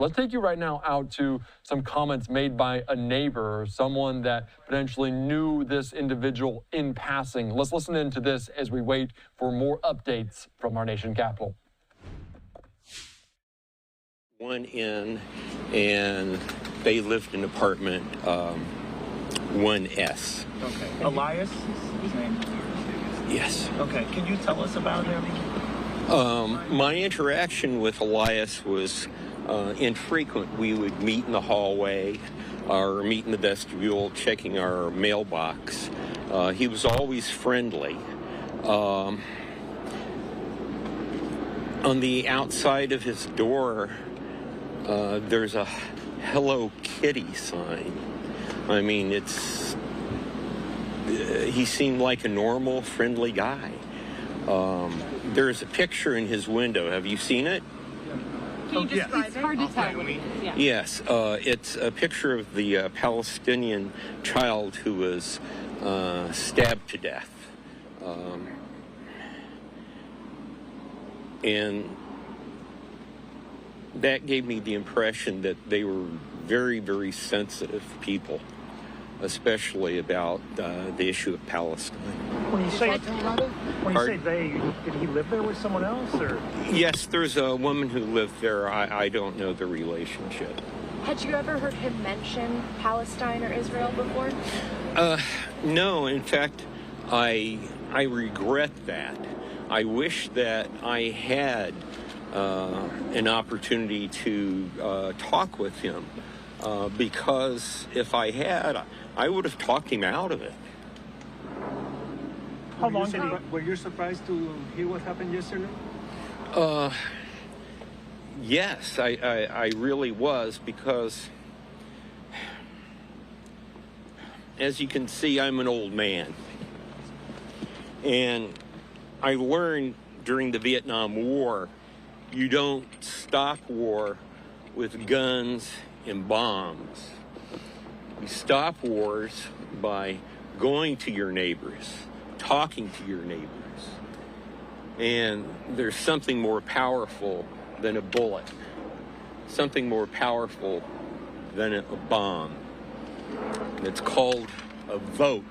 Let's take you right now out to some comments made by a neighbor, someone that potentially knew this individual in passing. Let's listen into this as we wait for more updates from our nation capital. One in, and they lived in apartment 1S. Okay. Elias, his name? Yes. Okay. Can you tell us about him? My interaction with Elias was infrequent. We would meet in the hallway or meet in the vestibule checking our mailbox. He was always friendly. On the outside of his door, there's a Hello Kitty sign. I mean, he seemed like a normal, friendly guy. There's a picture in his window. Have you seen it? Can you describe it? It's hard to tell. Yeah. Yes, it's a picture of the Palestinian child who was stabbed to death. And that gave me the impression that they were very, very sensitive people, especially about the issue of Palestine. When you say they, did he live there with someone else, or? Yes, there's a woman who lived there. I don't know the relationship. Had you ever heard him mention Palestine or Israel before? No, in fact, I regret that. I wish that I had an opportunity to talk with him, because if I had, I would have talked him out of it. How long did he? Were you surprised to hear what happened yesterday? Yes, I really was, because as you can see, I'm an old man. And I learned during the Vietnam War, you don't stop war with guns and bombs. You stop wars by going to your neighbors, talking to your neighbors. And there's something more powerful than a bullet, something more powerful than a bomb. And it's called a vote.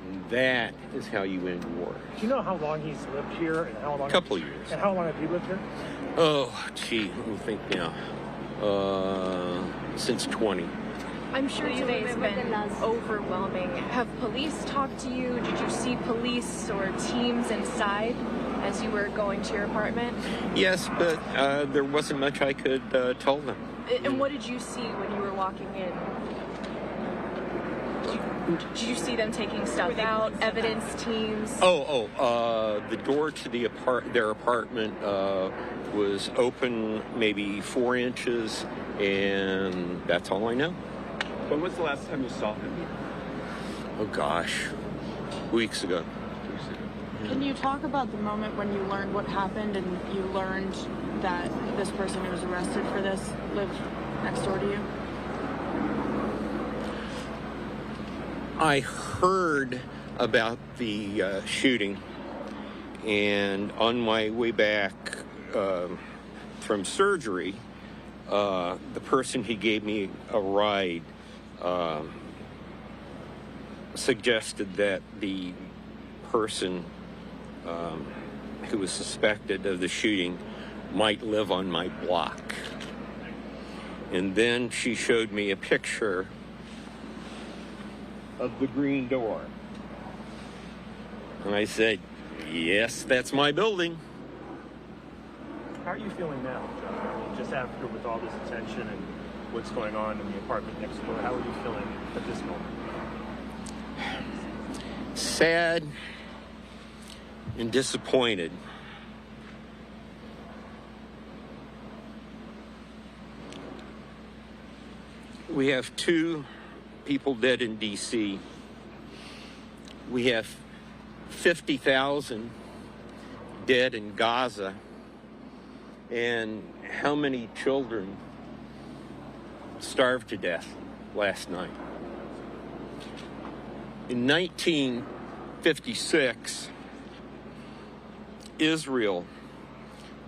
And that is how you end war. Do you know how long he's lived here and how long? A couple of years. And how long have you lived here? Oh, gee, let me think now. Since 20. I'm sure today's been overwhelming. Have police talked to you? Did you see police or teams inside as you were going to your apartment? Yes, but there wasn't much I could tell them. And what did you see when you were walking in? Did you see them taking stuff out, evidence teams? The door to their apartment was open maybe 4 inches, and that's all I know. When was the last time you saw him? Oh gosh, weeks ago. Can you talk about the moment when you learned what happened and you learned that this person who was arrested for this lived next door to you? I heard about the shooting, and on my way back from surgery, the person who gave me a ride suggested that the person who was suspected of the shooting might live on my block. And then she showed me a picture of the green door. And I said, yes, that's my building. How are you feeling now, John? Just after, with all this attention and what's going on in the apartment next door, how are you feeling at this moment? Sad and disappointed. We have 2 people dead in D.C. We have 50,000 dead in Gaza. And how many children starved to death last night? In 1956, Israel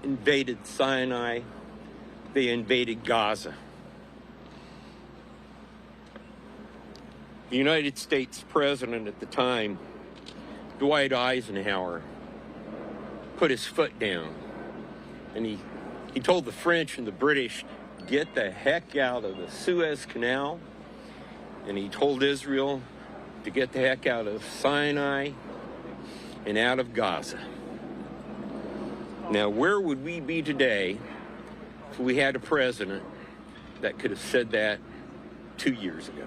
invaded Sinai, they invaded Gaza. The United States president at the time, Dwight Eisenhower, put his foot down, and he told the French and the British, get the heck out of the Suez Canal, and he told Israel to get the heck out of Sinai and out of Gaza. Now, where would we be today if we had a president that could have said that 2 years ago?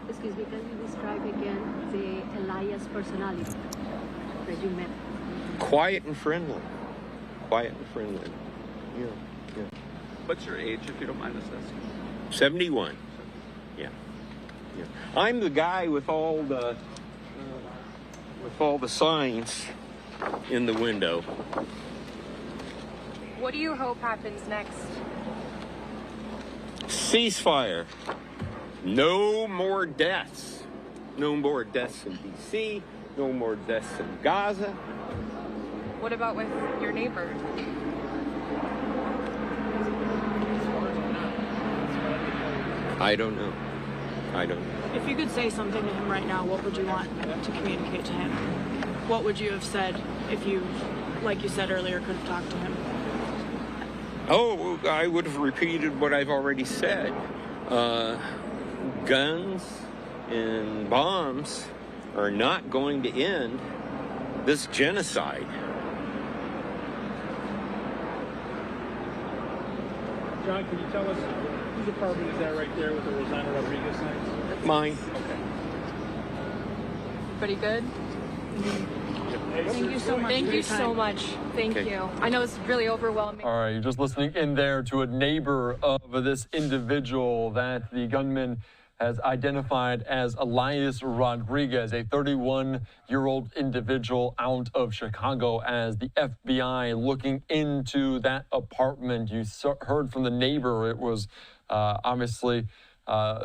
Excuse me, can you describe again the Elias personality that you met? Quiet and friendly. Quiet and friendly. Yeah, yeah. What's your age, if you don't mind us asking? 71. Yeah, yeah. I'm the guy with all the signs in the window. What do you hope happens next? Ceasefire. No more deaths. No more deaths in D.C. No more deaths in Gaza. What about with your neighbor? I don't know. I don't know. If you could say something to him right now, what would you want to communicate to him? What would you have said if you, like you said earlier, could have talked to him? Oh, I would have repeated what I've already said. Guns and bombs are not going to end this genocide. John, can you tell us whose apartment is that right there with the Elias Rodriguez signs? Mine. Okay. Pretty good? Thank you so much. Thank you so much. Thank Okay. you. I know it's really overwhelming. All right, you're just listening in there to a neighbor of this individual that the gunman has identified as Elias Rodriguez, a 31-year-old individual out of Chicago, as the FBI looking into that apartment. You heard from the neighbor. It was obviously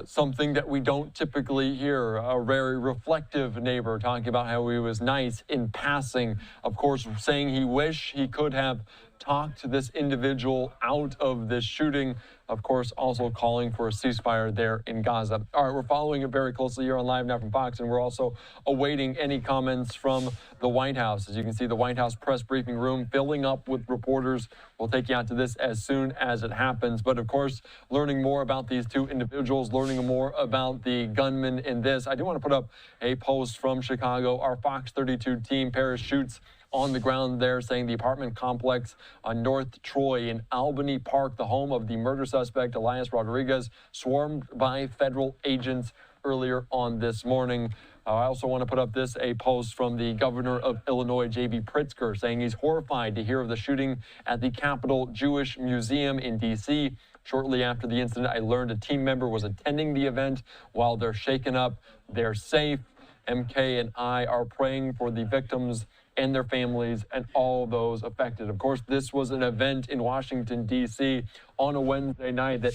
something that we don't typically hear. A very reflective neighbor talking about how he was nice in passing. Of course, saying he wished he could have talked to this individual out of this shooting. Of course, also calling for a ceasefire there in Gaza. All right, we're following it very closely here on Live Now from Fox, and we're also awaiting any comments from the White House. As you can see, the White House press briefing room filling up with reporters. We'll take you out to this as soon as it happens. But of course, learning more about these two individuals, learning more about the gunman in this. I do want to put up a post from Chicago. Our Fox 32 team, Paris Schutz, on the ground there, saying the apartment complex on North Troy in Albany Park, the home of the murder suspect Elias Rodriguez, swarmed by federal agents earlier on this morning. I also want to put up a post from the governor of Illinois, J.B. Pritzker, saying he's horrified to hear of the shooting at the Capitol Jewish Museum in D.C. Shortly after the incident, I learned a team member was attending the event. While they're shaken up, they're safe. MK and I are praying for the victims and their families and all those affected. Of course, this was an event in Washington, D.C. on a Wednesday night that